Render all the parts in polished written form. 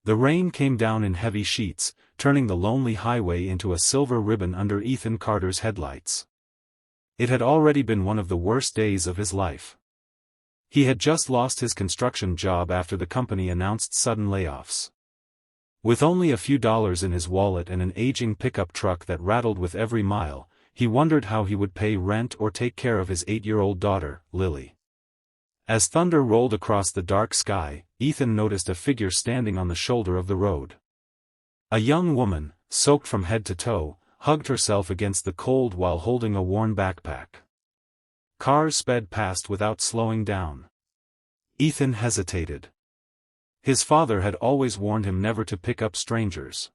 The rain came down in heavy sheets, turning the lonely highway into a silver ribbon under Ethan Carter's headlights. It had already been one of the worst days of his life. He had just lost his construction job after the company announced sudden layoffs. With only a few dollars in his wallet and an aging pickup truck that rattled with every mile, he wondered how he would pay rent or take care of his 8-year-old daughter, Lily. As thunder rolled across the dark sky, Ethan noticed a figure standing on the shoulder of the road. A young woman, soaked from head to toe, hugged herself against the cold while holding a worn backpack. Cars sped past without slowing down. Ethan hesitated. His father had always warned him never to pick up strangers.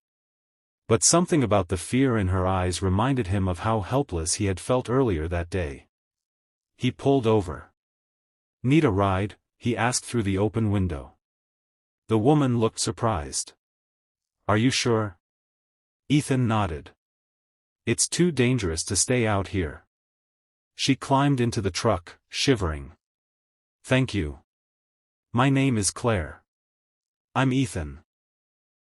But something about the fear in her eyes reminded him of how helpless he had felt earlier that day. He pulled over. "Need a ride?" he asked through the open window. The woman looked surprised. "Are you sure?" Ethan nodded. "It's too dangerous to stay out here." She climbed into the truck, shivering. "Thank you. My name is Claire." "I'm Ethan."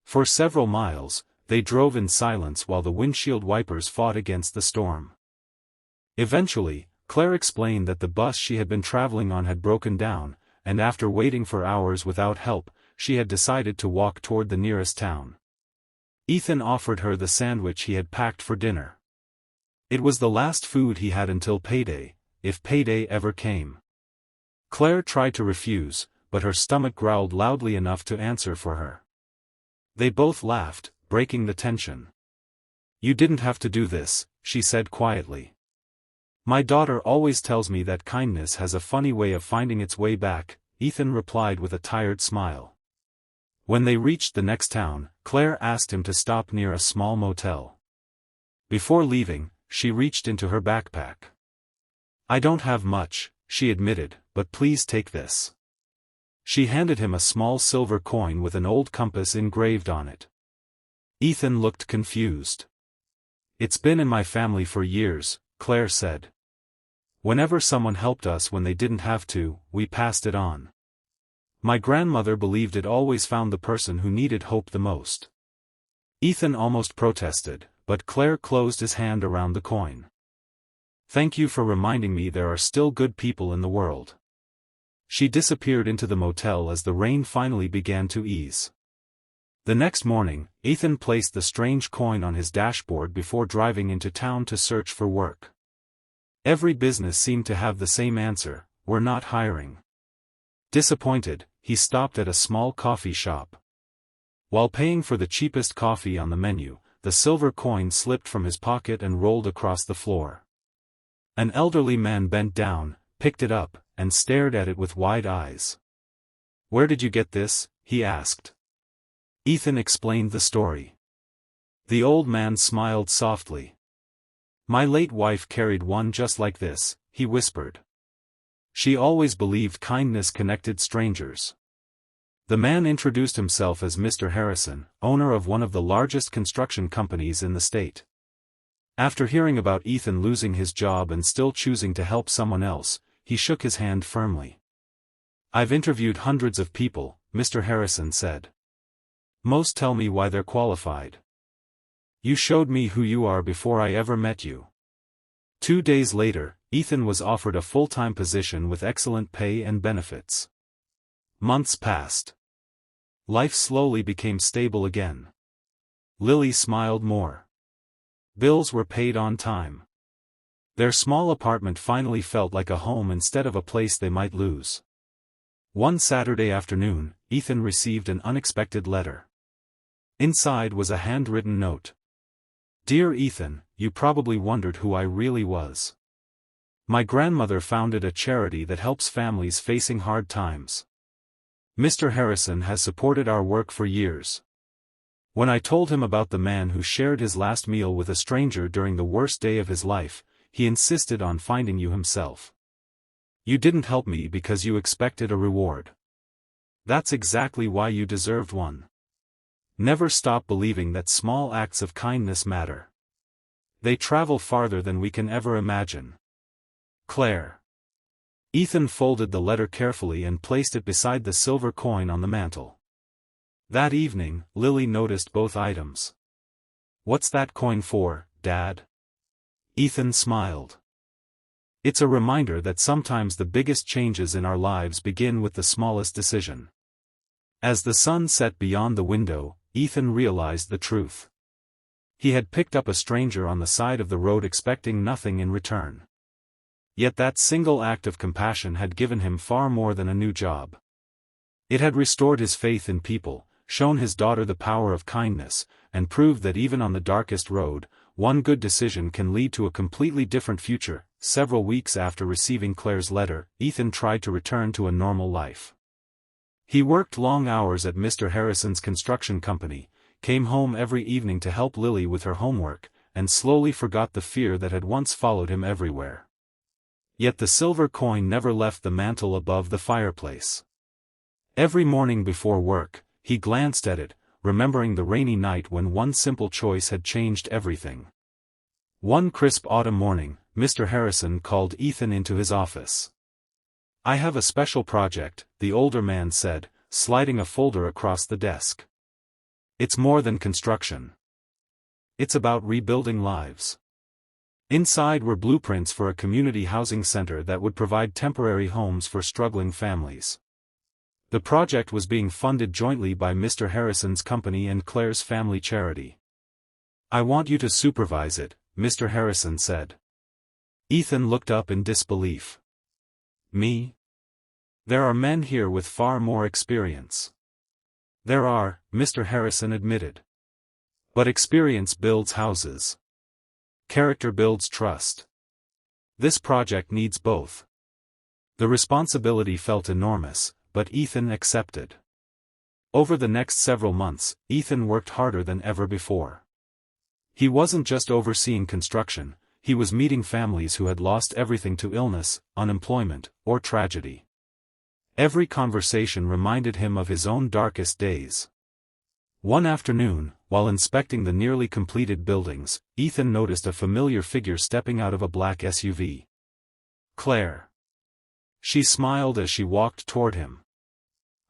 For several miles, they drove in silence while the windshield wipers fought against the storm. Eventually, Claire explained that the bus she had been traveling on had broken down, and after waiting for hours without help, she had decided to walk toward the nearest town. Ethan offered her the sandwich he had packed for dinner. It was the last food he had until payday, if payday ever came. Claire tried to refuse, but her stomach growled loudly enough to answer for her. They both laughed, breaking the tension. "You didn't have to do this," she said quietly. "My daughter always tells me that kindness has a funny way of finding its way back," Ethan replied with a tired smile. When they reached the next town, Claire asked him to stop near a small motel. Before leaving, she reached into her backpack. "I don't have much," she admitted, "but please take this." She handed him a small silver coin with an old compass engraved on it. Ethan looked confused. "It's been in my family for years," Claire said. "Whenever someone helped us when they didn't have to, we passed it on. My grandmother believed it always found the person who needed hope the most." Ethan almost protested, but Claire closed his hand around the coin. "Thank you for reminding me there are still good people in the world." She disappeared into the motel as the rain finally began to ease. The next morning, Ethan placed the strange coin on his dashboard before driving into town to search for work. Every business seemed to have the same answer: "We're not hiring." Disappointed, he stopped at a small coffee shop. While paying for the cheapest coffee on the menu, the silver coin slipped from his pocket and rolled across the floor. An elderly man bent down, picked it up, and stared at it with wide eyes. "Where did you get this?" he asked. Ethan explained the story. The old man smiled softly. "My late wife carried one just like this," he whispered. "She always believed kindness connected strangers." The man introduced himself as Mr. Harrison, owner of one of the largest construction companies in the state. After hearing about Ethan losing his job and still choosing to help someone else, he shook his hand firmly. "I've interviewed hundreds of people," Mr. Harrison said. "Most tell me why they're qualified. You showed me who you are before I ever met you." 2 days later, Ethan was offered a full-time position with excellent pay and benefits. Months passed. Life slowly became stable again. Lily smiled more. Bills were paid on time. Their small apartment finally felt like a home instead of a place they might lose. One Saturday afternoon, Ethan received an unexpected letter. Inside was a handwritten note. "Dear Ethan, you probably wondered who I really was. My grandmother founded a charity that helps families facing hard times. Mr. Harrison has supported our work for years. When I told him about the man who shared his last meal with a stranger during the worst day of his life, he insisted on finding you himself. You didn't help me because you expected a reward. That's exactly why you deserved one. Never stop believing that small acts of kindness matter. They travel farther than we can ever imagine. Claire." Ethan folded the letter carefully and placed it beside the silver coin on the mantel. That evening, Lily noticed both items. "What's that coin for, Dad?" Ethan smiled. "It's a reminder that sometimes the biggest changes in our lives begin with the smallest decision." As the sun set beyond the window, Ethan realized the truth. He had picked up a stranger on the side of the road expecting nothing in return. Yet that single act of compassion had given him far more than a new job. It had restored his faith in people, shown his daughter the power of kindness, and proved that even on the darkest road, one good decision can lead to a completely different future. Several weeks after receiving Claire's letter, Ethan tried to return to a normal life. He worked long hours at Mr. Harrison's construction company, came home every evening to help Lily with her homework, and slowly forgot the fear that had once followed him everywhere. Yet the silver coin never left the mantel above the fireplace. Every morning before work, he glanced at it, remembering the rainy night when one simple choice had changed everything. One crisp autumn morning, Mr. Harrison called Ethan into his office. "I have a special project," the older man said, sliding a folder across the desk. "It's more than construction. It's about rebuilding lives." Inside were blueprints for a community housing center that would provide temporary homes for struggling families. The project was being funded jointly by Mr. Harrison's company and Claire's family charity. "I want you to supervise it," Mr. Harrison said. Ethan looked up in disbelief. "Me? There are men here with far more experience." "There are," Mr. Harrison admitted. "But experience builds houses. Character builds trust. This project needs both." The responsibility felt enormous, but Ethan accepted. Over the next several months, Ethan worked harder than ever before. He wasn't just overseeing construction, he was meeting families who had lost everything to illness, unemployment, or tragedy. Every conversation reminded him of his own darkest days. One afternoon, while inspecting the nearly completed buildings, Ethan noticed a familiar figure stepping out of a black SUV. "Claire." She smiled as she walked toward him.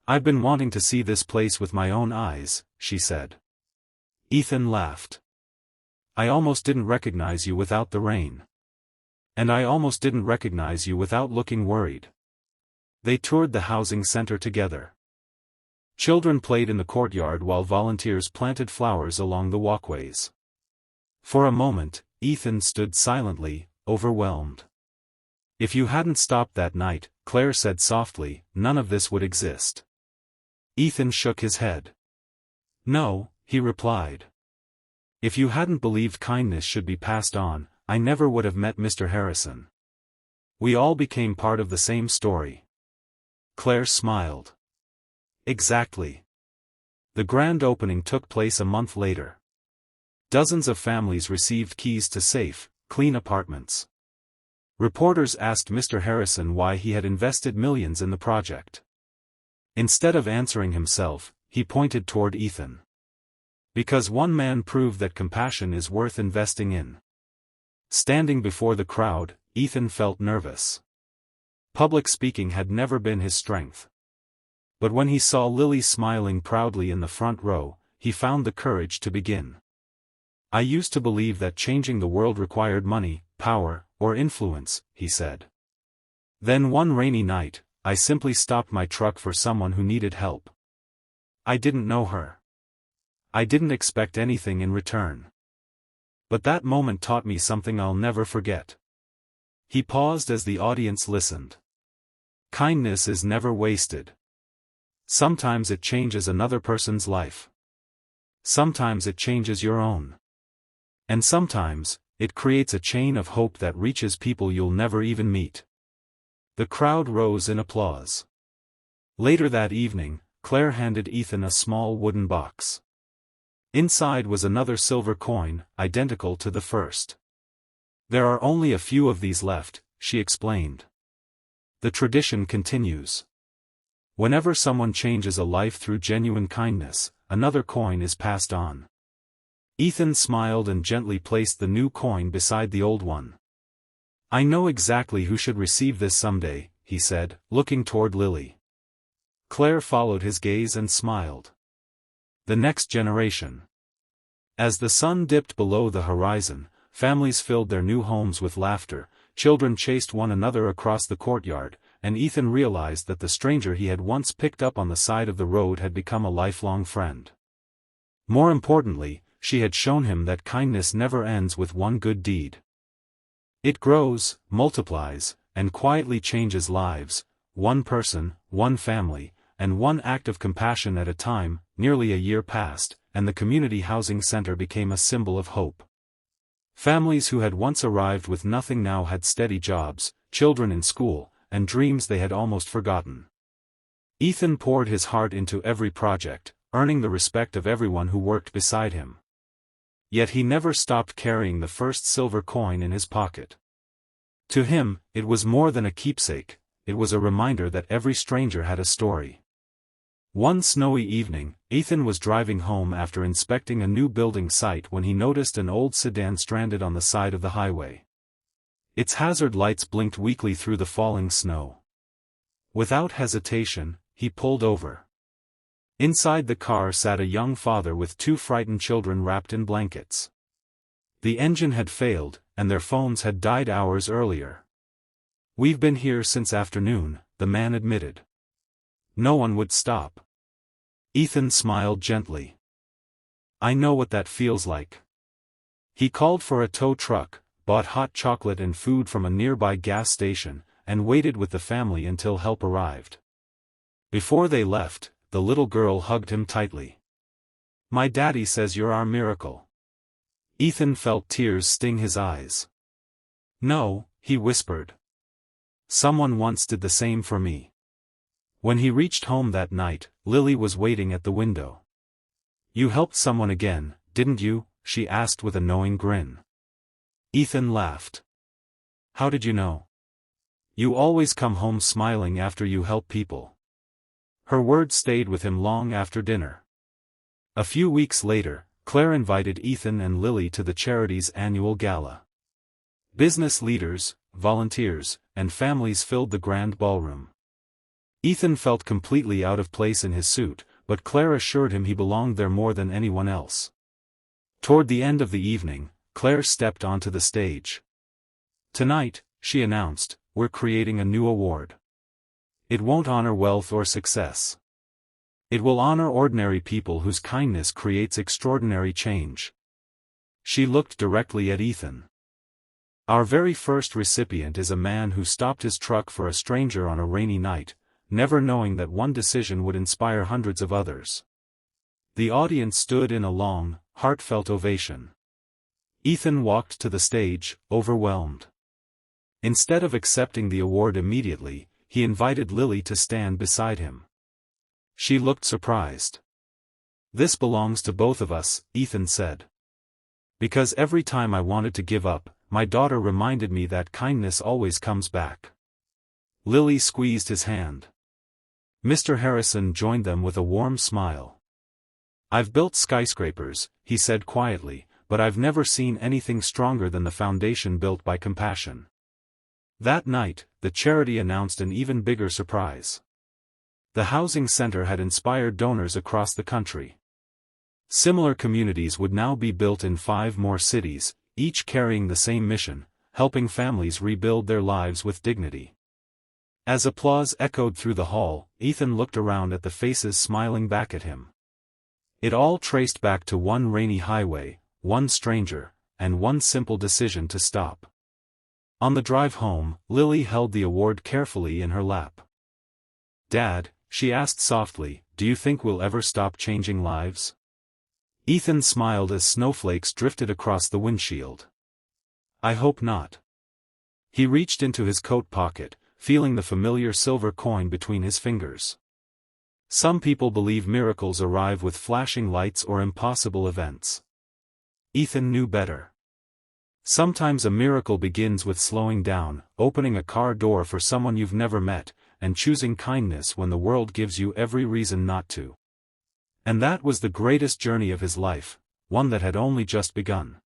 "I've been wanting to see this place with my own eyes," she said. Ethan laughed. "I almost didn't recognize you without the rain. And I almost didn't recognize you without looking worried." They toured the housing center together. Children played in the courtyard while volunteers planted flowers along the walkways. For a moment, Ethan stood silently, overwhelmed. "If you hadn't stopped that night," Claire said softly, "none of this would exist." Ethan shook his head. "No," he replied. "If you hadn't believed kindness should be passed on, I never would have met Mr. Harrison. We all became part of the same story." Claire smiled. "Exactly." The grand opening took place a month later. Dozens of families received keys to safe, clean apartments. Reporters asked Mr. Harrison why he had invested millions in the project. Instead of answering himself, he pointed toward Ethan. "Because one man proved that compassion is worth investing in." Standing before the crowd, Ethan felt nervous. Public speaking had never been his strength. But when he saw Lily smiling proudly in the front row, he found the courage to begin. "I used to believe that changing the world required money, power, or influence," he said. "Then one rainy night, I simply stopped my truck for someone who needed help. I didn't know her. I didn't expect anything in return. But that moment taught me something I'll never forget." He paused as the audience listened. Kindness is never wasted. Sometimes it changes another person's life. Sometimes it changes your own. And sometimes, it creates a chain of hope that reaches people you'll never even meet. The crowd rose in applause. Later that evening, Claire handed Ethan a small wooden box. Inside was another silver coin, identical to the first. "There are only a few of these left," she explained. "The tradition continues. Whenever someone changes a life through genuine kindness, another coin is passed on." Ethan smiled and gently placed the new coin beside the old one. "I know exactly who should receive this someday," he said, looking toward Lily. Claire followed his gaze and smiled. The next generation. As the sun dipped below the horizon, families filled their new homes with laughter, children chased one another across the courtyard, and Ethan realized that the stranger he had once picked up on the side of the road had become a lifelong friend. More importantly, she had shown him that kindness never ends with one good deed. It grows, multiplies, and quietly changes lives, one person, one family, and one act of compassion at a time. Nearly a year passed, and the community housing center became a symbol of hope. Families who had once arrived with nothing now had steady jobs, children in school, and dreams they had almost forgotten. Ethan poured his heart into every project, earning the respect of everyone who worked beside him. Yet he never stopped carrying the first silver coin in his pocket. To him, it was more than a keepsake, it was a reminder that every stranger had a story. One snowy evening, Ethan was driving home after inspecting a new building site when he noticed an old sedan stranded on the side of the highway. Its hazard lights blinked weakly through the falling snow. Without hesitation, he pulled over. Inside the car sat a young father with two frightened children wrapped in blankets. The engine had failed, and their phones had died hours earlier. "We've been here since afternoon," the man admitted. No one would stop. Ethan smiled gently. "I know what that feels like." He called for a tow truck, bought hot chocolate and food from a nearby gas station, and waited with the family until help arrived. Before they left, the little girl hugged him tightly. "My daddy says you're our miracle." Ethan felt tears sting his eyes. "No," he whispered. "Someone once did the same for me." When he reached home that night, Lily was waiting at the window. "You helped someone again, didn't you?" she asked with a knowing grin. Ethan laughed. "How did you know?" "You always come home smiling after you help people." Her words stayed with him long after dinner. A few weeks later, Claire invited Ethan and Lily to the charity's annual gala. Business leaders, volunteers, and families filled the grand ballroom. Ethan felt completely out of place in his suit, but Claire assured him he belonged there more than anyone else. Toward the end of the evening, Claire stepped onto the stage. "Tonight," she announced, "we're creating a new award. It won't honor wealth or success. It will honor ordinary people whose kindness creates extraordinary change." She looked directly at Ethan. "Our very first recipient is a man who stopped his truck for a stranger on a rainy night, never knowing that one decision would inspire hundreds of others." The audience stood in a long, heartfelt ovation. Ethan walked to the stage, overwhelmed. Instead of accepting the award immediately, he invited Lily to stand beside him. She looked surprised. "This belongs to both of us," Ethan said. "Because every time I wanted to give up, my daughter reminded me that kindness always comes back." Lily squeezed his hand. Mr. Harrison joined them with a warm smile. "I've built skyscrapers," he said quietly, "but I've never seen anything stronger than the foundation built by compassion." That night, the charity announced an even bigger surprise. The housing center had inspired donors across the country. Similar communities would now be built in 5 more cities, each carrying the same mission, helping families rebuild their lives with dignity. As applause echoed through the hall, Ethan looked around at the faces smiling back at him. It all traced back to one rainy highway, one stranger, and one simple decision to stop. On the drive home, Lily held the award carefully in her lap. "Dad," she asked softly, "do you think we'll ever stop changing lives?" Ethan smiled as snowflakes drifted across the windshield. "I hope not." He reached into his coat pocket, feeling the familiar silver coin between his fingers. Some people believe miracles arrive with flashing lights or impossible events. Ethan knew better. Sometimes a miracle begins with slowing down, opening a car door for someone you've never met, and choosing kindness when the world gives you every reason not to. And that was the greatest journey of his life, one that had only just begun.